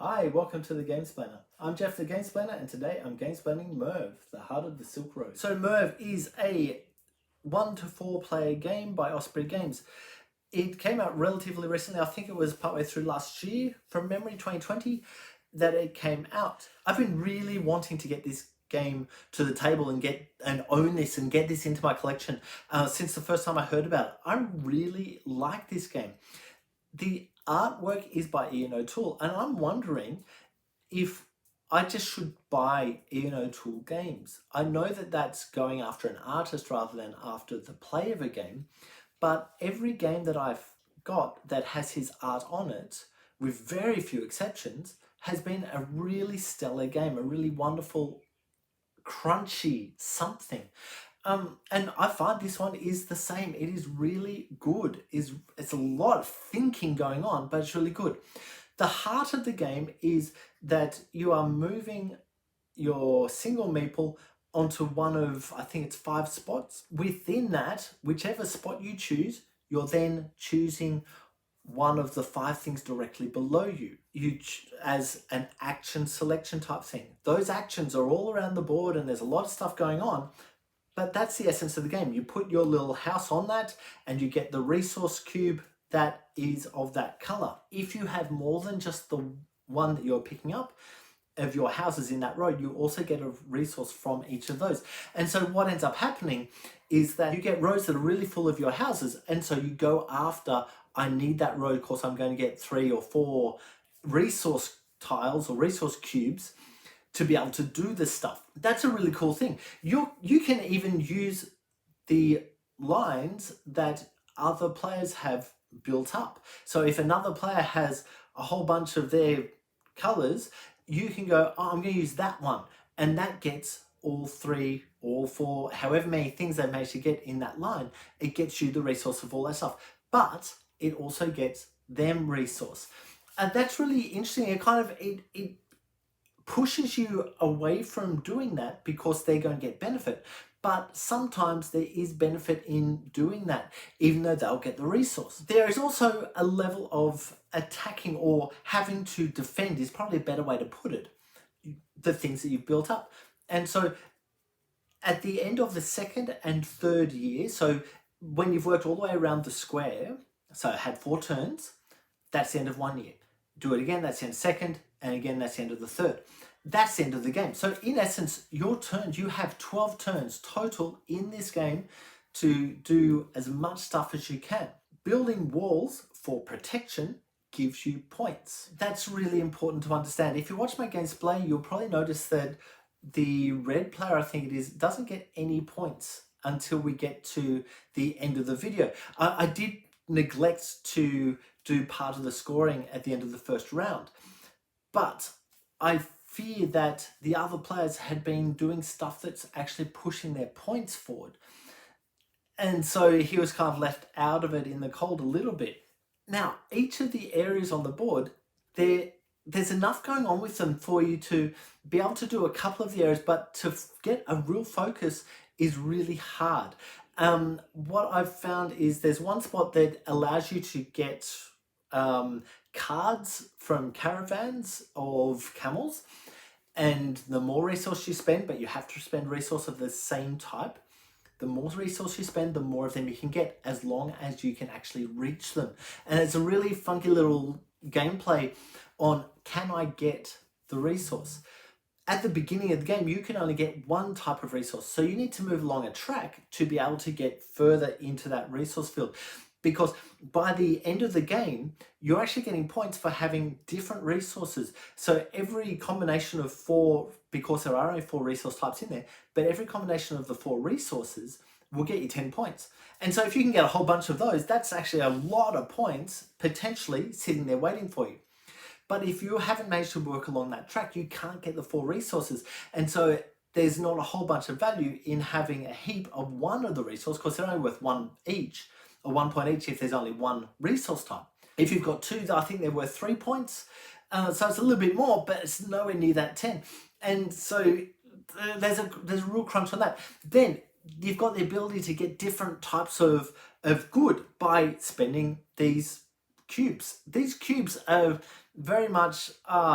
Hi, welcome to the Gamesplainer. I'm Jeff the Gamesplainer, and today I'm gamesplaining Merv, the Heart of the Silk Road. So Merv is a 1 to 4 player game by Osprey Games. It came out relatively recently. I think it was partway through last year, from memory 2020, that it came out. I've been really wanting to get this game to the table and own this and get this into my collection since the first time I heard about it. I really like this game. The artwork is by Ian O'Toole, and I'm wondering if I just should buy Ian O'Toole games. I know that that's going after an artist rather than after the play of a game, but every game that I've got that has his art on it, with very few exceptions, has been a really stellar game, a really wonderful, crunchy something. And I find this one is the same. It is really good. It's a lot of thinking going on, but it's really good. The heart of the game is that you are moving your single meeple onto one of, I think it's 5 spots. Within that, whichever spot you choose, you're then choosing one of the 5 things directly below you. As an action selection type thing. Those actions are all around the board and there's a lot of stuff going on. But that's the essence of the game. You put your little house on that and you get the resource cube that is of that color. If you have more than just the one that you're picking up of your houses in that road, you also get a resource from each of those. And so what ends up happening is that you get roads that are really full of your houses. And so you go after, I need that road, of course I'm going to get 3 or 4 resource tiles or resource cubes to be able to do this stuff. That's a really cool thing. You can even use the lines that other players have built up. So if another player has a whole bunch of their colors, you can go, oh, I'm going to use that one. And that gets all 3, all 4, however many things they manage to get in that line. It gets you the resource of all that stuff. But it also gets them resource. And that's really interesting. It pushes you away from doing that because they're going to get benefit. But sometimes there is benefit in doing that, even though they'll get the resource. There is also a level of attacking or having to defend, is probably a better way to put it, the things that you've built up. And so at the end of the 2nd and 3rd year, so when you've worked all the way around the square, so it had 4 turns, that's the end of 1 year. Do it again, that's the end of 2nd, and again, that's the end of the 3rd. That's the end of the game. So in essence, your turns, you have 12 turns total in this game to do as much stuff as you can. Building walls for protection gives you points. That's really important to understand. If you watch my gameplay, you'll probably notice that the red player, I think it is, doesn't get any points until we get to the end of the video. I did neglect to do part of the scoring at the end of the first round, but I fear that the other players had been doing stuff that's actually pushing their points forward. And so he was kind of left out of it in the cold a little bit. Now, each of the areas on the board, there's enough going on with them for you to be able to do a couple of the areas, but to get a real focus is really hard. What I've found is there's one spot that allows you to get cards from caravans of camels, and the more resource you spend, but you have to spend resource of the same type, the more resource you spend, the more of them you can get, as long as you can actually reach them. And it's a really funky little gameplay on, can I get the resource? At the beginning of the game, you can only get one type of resource. So you need to move along a track to be able to get further into that resource field. Because by the end of the game, you're actually getting points for having different resources. So every combination of 4, because there are only 4 resource types in there, but every combination of the 4 resources will get you 10 points. And so if you can get a whole bunch of those, that's actually a lot of points potentially sitting there waiting for you. But if you haven't managed to work along that track, you can't get the 4 resources. And so there's not a whole bunch of value in having a heap of one of the resources, because they're only worth 1 each, or 1 point each if there's only 1 resource type. If you've got 2, I think they're worth 3 points. So it's a little bit more, but it's nowhere near that 10. And so there's a real crunch on that. Then you've got the ability to get different types of good by spending these cubes. These cubes are very much,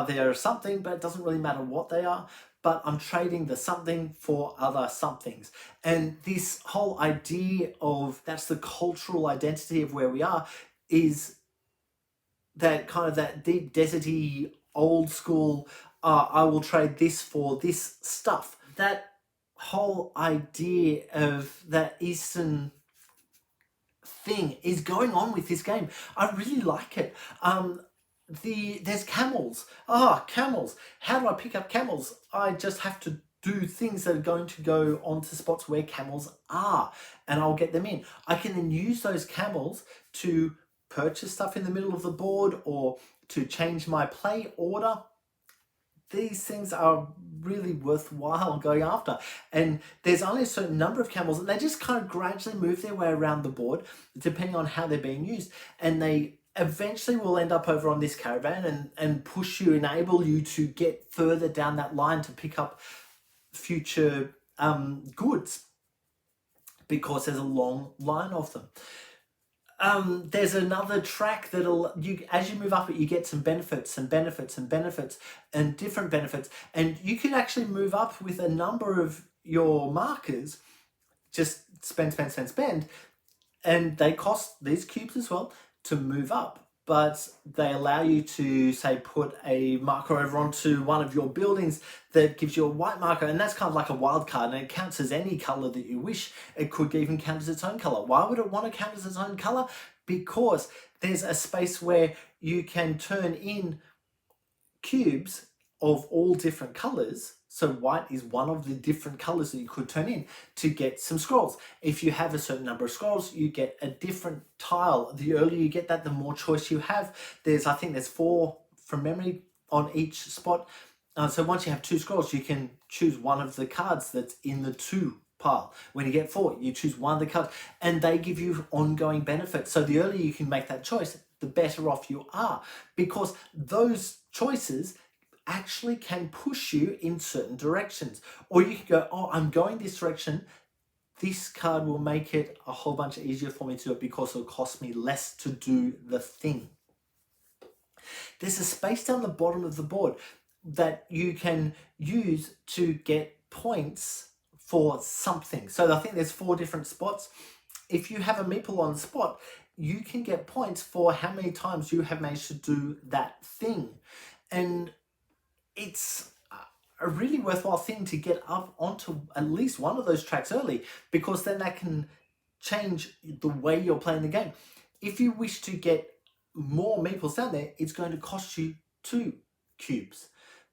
they're something, but it doesn't really matter what they are. But I'm trading the something for other somethings. And this whole idea of, that's the cultural identity of where we are, is that kind of that deep deserty, old school, I will trade this for this stuff. That whole idea of that Eastern thing is going on with this game. I really like it. There's camels. Camels. How do I pick up camels? I just have to do things that are going to go onto spots where camels are, and I'll get them in. I can then use those camels to purchase stuff in the middle of the board or to change my play order. These things are really worthwhile going after, and there's only a certain number of camels, and they just kind of gradually move their way around the board depending on how they're being used, and they eventually will end up over on this caravan and push you, enable you to get further down that line to pick up future goods, because there's a long line of them. There's another track that'll, as you move up it, you get some benefits and benefits and benefits and different benefits, and you can actually move up with a number of your markers. Just spend, and they cost these cubes as well to move up, but they allow you to, say, put a marker over onto one of your buildings that gives you a white marker, and that's kind of like a wild card, and it counts as any color that you wish. It could even count as its own color. Why would it want to count as its own color? Because there's a space where you can turn in cubes of all different colors. So white is one of the different colors that you could turn in to get some scrolls. If you have a certain number of scrolls, you get a different tile. The earlier you get that, the more choice you have. I think there's 4 from memory on each spot. So once you have 2 scrolls, you can choose one of the cards that's in the 2 pile. When you get 4, you choose one of the cards, and they give you ongoing benefits. So the earlier you can make that choice, the better off you are, because those choices actually can push you in certain directions. Or you can go, oh, I'm going this direction. This card will make it a whole bunch easier for me to do it because it'll cost me less to do the thing. There's a space down the bottom of the board that you can use to get points for something. So I think there's 4 different spots. If you have a meeple on the spot, you can get points for how many times you have managed to do that thing. And it's a really worthwhile thing to get up onto at least one of those tracks early, because then that can change the way you're playing the game. If you wish to get more meeples down there, it's going to cost you 2 cubes.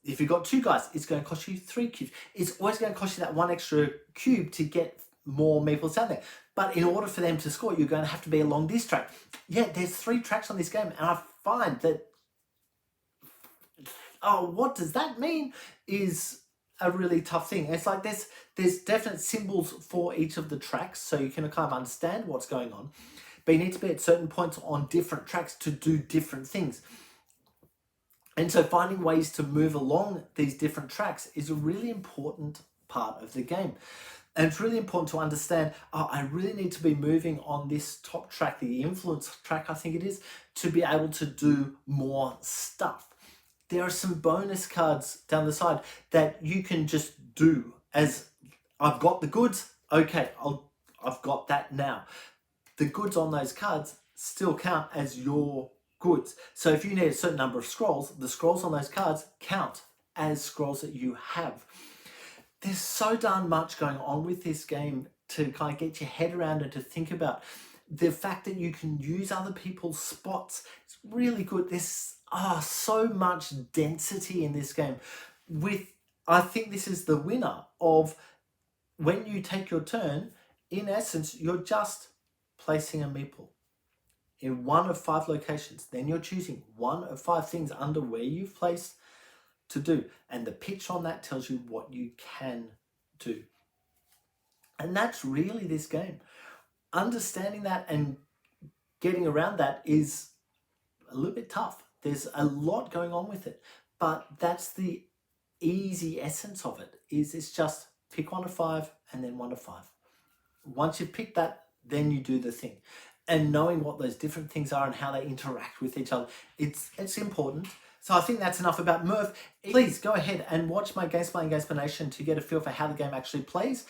If you've got 2 guys, it's going to cost you 3 cubes. It's always going to cost you that 1 extra cube to get more meeples down there. But in order for them to score, you're going to have to be along this track. Yeah, there's 3 tracks on this game, and I find that, what does that mean, is a really tough thing. It's like there's definite symbols for each of the tracks, so you can kind of understand what's going on. But you need to be at certain points on different tracks to do different things. And so finding ways to move along these different tracks is a really important part of the game. And it's really important to understand, I really need to be moving on this top track, the influence track, I think it is, to be able to do more stuff. There are some bonus cards down the side that you can just do as, I've got the goods, okay, I've got that now. The goods on those cards still count as your goods. So if you need a certain number of scrolls, the scrolls on those cards count as scrolls that you have. There's so darn much going on with this game to kind of get your head around and to think about. The fact that you can use other people's spots, it's really good. There's so much density in this game. I think this is the winner of, when you take your turn, in essence, you're just placing a meeple in one of 5 locations. Then you're choosing one of 5 things under where you've placed to do. And the picture on that tells you what you can do. And that's really this game. Understanding that and getting around that is a little bit tough. There's a lot going on with it, but that's the easy essence of it. It's just pick one of 5 and then one of 5. Once you've picked that, then you do the thing. and knowing what those different things are and how they interact with each other, it's important. So I think that's enough about Merv. Please go ahead and watch my Gameplay and Gamesplanation to get a feel for how the game actually plays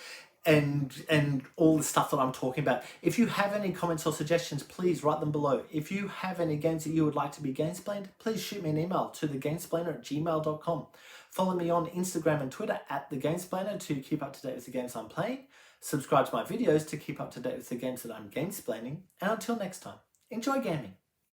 and all the stuff that I'm talking about. If you have any comments or suggestions, please write them below. If you have any games that you would like to be Gamesplained, please shoot me an email to thegamesplainer@gmail.com. Follow me on Instagram and Twitter @thegamesplainer to keep up to date with the games I'm playing. Subscribe to my videos to keep up to date with the games that I'm gamesplaining. And until next time, enjoy gaming.